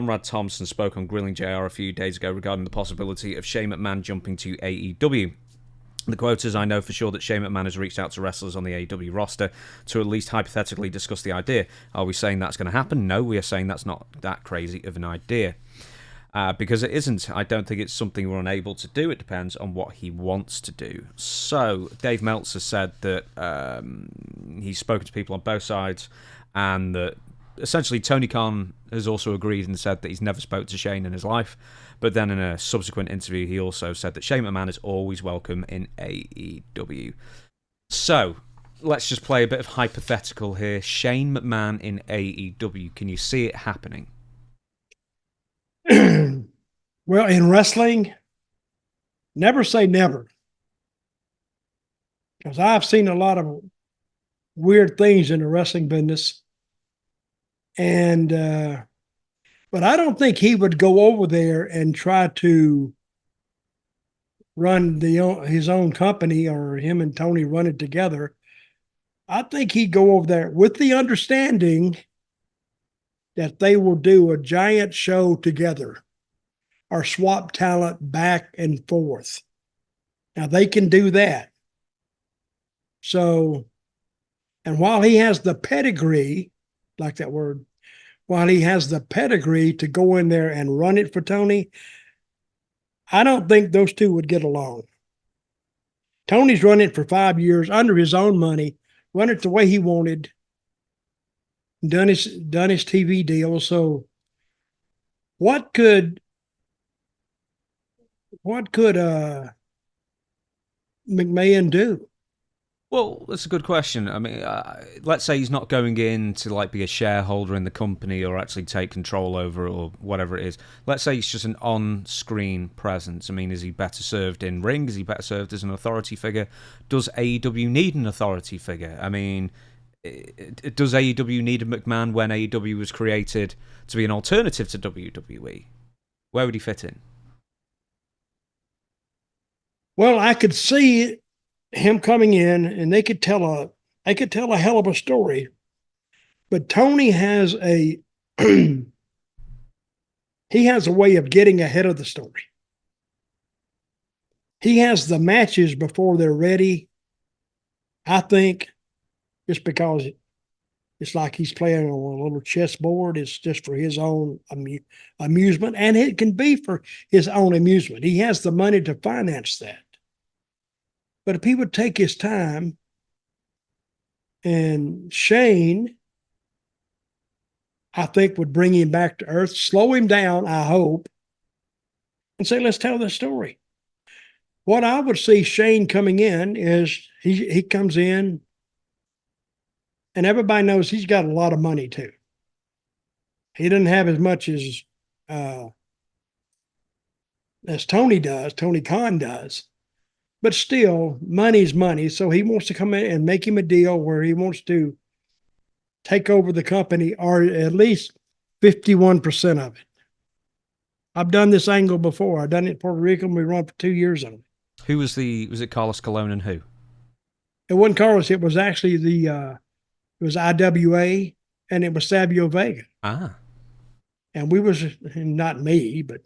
Conrad Thompson spoke on Grilling JR a few days ago regarding the possibility of Shane McMahon jumping to AEW. The quote is, I know for sure that Shane McMahon has reached out to wrestlers on the AEW roster to at least hypothetically discuss the idea. Are we saying that's going to happen? No, we are saying that's not that crazy of an idea. Because it isn't. I don't think it's something we're unable to do. It depends on what he wants to do. So, Dave Meltzer said that he's spoken to people on both sides, and that essentially Tony Khan has also agreed and said that he's never spoke to Shane in his life. But then in a subsequent interview, he also said that Shane McMahon is always welcome in AEW. So, let's just play a bit of hypothetical here. Shane McMahon in AEW. Can you see it happening? Well, in wrestling, never say never. Because I've seen a lot of weird things in the wrestling business. And, but I don't think he would go over there and try to run his own company, or him and Tony run it together. I think he'd go over there with the understanding that they will do a giant show together or swap talent back and forth. Now they can do that. So, and while he has the pedigree, like that word, while he has the pedigree to go in there and run it for Tony, I don't think those two would get along. Tony's run it for 5 years under his own money, run it the way he wanted, done his TV deal. So what could McMahon do? Well, that's a good question. I mean, let's say he's not going in to like be a shareholder in the company or actually take control over it or whatever it is. Let's say he's just an on-screen presence. I mean, is he better served in ring? Is he better served as an authority figure? Does AEW need an authority figure? I mean, does AEW need a McMahon when AEW was created to be an alternative to WWE? Where would he fit in? Well, I could see him coming in, and they could tell a hell of a story. But Tony has he has a way of getting ahead of the story. He has the matches before they're ready. I think just because it's like he's playing on a little chessboard. It's just for his own amusement, and it can be for his own amusement. He has the money to finance that. But if he would take his time, and Shane, I think, would bring him back to earth, slow him down, I hope, and say, let's tell the story. What I would see Shane coming in is he comes in, and everybody knows he's got a lot of money too. He doesn't have as much as Tony Khan does. But still, money's money. So he wants to come in and make him a deal where he wants to take over the company, or at least 51% of it. I've done this angle before. I've done it in Puerto Rico, and we run for 2 years on it. Who was it Carlos Colon and who? It wasn't Carlos. It was actually it was IWA, and it was Savio Vega. Ah. And not me, but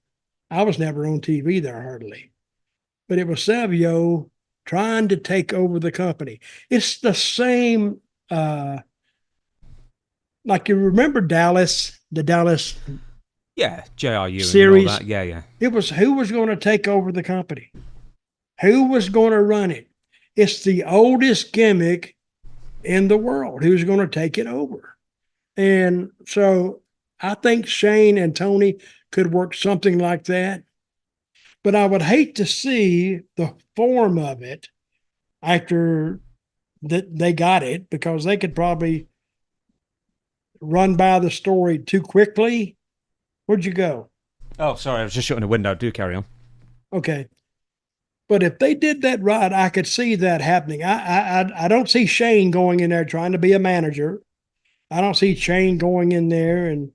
I was never on TV there hardly. But it was Savio trying to take over the company. It's the same, like you remember the Dallas JRU series. And all that. Yeah. It was who was going to take over the company? Who was going to run it? It's the oldest gimmick in the world. Who's going to take it over? And so I think Shane and Tony could work something like that. But I would hate to see the form of it after that they got it, because they could probably run by the story too quickly. Where'd you go? Oh, sorry, I was just shutting a window. Do carry on. Okay. But if they did that right, I could see that happening. I don't see Shane going in there trying to be a manager. I don't see Shane going in there. And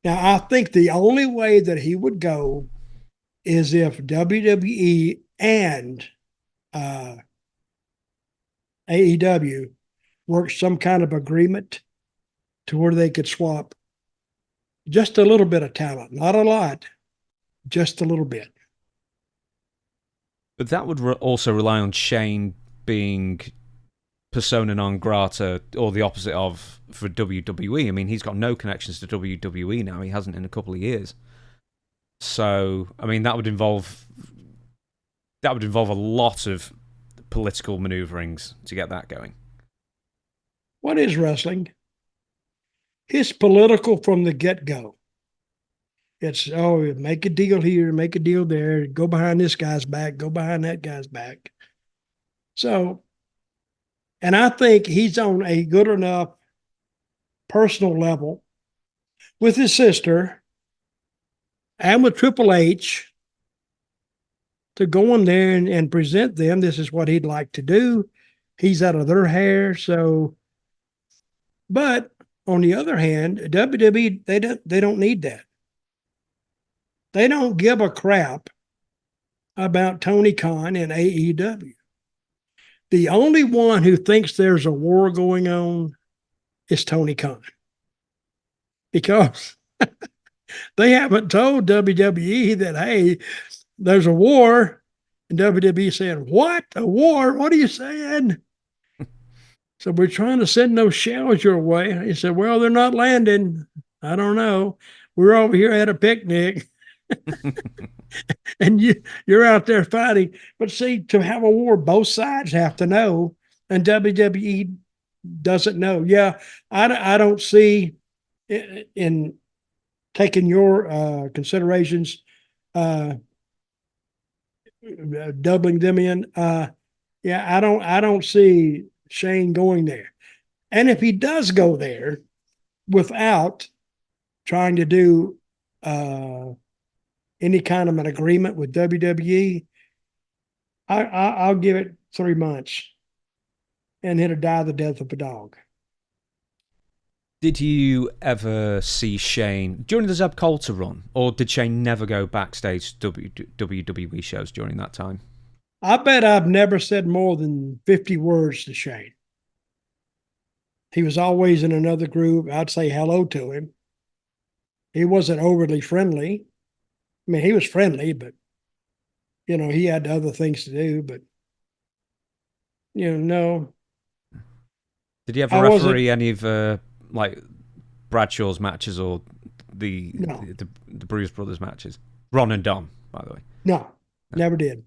now I think the only way that he would go is if WWE and AEW worked some kind of agreement to where they could swap just a little bit of talent, not a lot, just a little bit. But that would also rely on Shane being persona non grata, or the opposite of, for WWE. I mean, he's got no connections to WWE now. He hasn't in a couple of years. So, I mean, that would involve a lot of political maneuverings to get that going. What is wrestling? It's political from the get-go. It's, oh, make a deal here, make a deal there, go behind this guy's back, go behind that guy's back. So, and I think he's on a good enough personal level with his sister and with Triple H to go in there and present them. This is what he'd like to do. He's out of their hair. So, but on the other hand, WWE, they don't need that. They don't give a crap about Tony Khan and AEW. The only one who thinks there's a war going on is Tony Khan, because they haven't told WWE that, hey, there's a war. And WWE saying, what? A war? What are you saying? So we're trying to send those shells your way. He said, well, they're not landing. I don't know. We're over here at a picnic. And you're out there fighting. But see, to have a war, both sides have to know, and WWE doesn't know. Yeah, I don't see in taking your considerations, doubling them in. Yeah, I don't see Shane going there. And if he does go there without trying to do any kind of an agreement with WWE, I'll give it 3 months, and it'll die the death of a dog. Did you ever see Shane during the Zeb Colter run, or did Shane never go backstage to WWE shows during that time? I bet I've never said more than 50 words to Shane. He was always in another group. I'd say hello to him. He wasn't overly friendly. I mean, he was friendly, but, he had other things to do. But, no. Did he ever referee any of like Bradshaw's matches, or the Bruise Brothers matches? Ron and Dom, by the way. No, never did.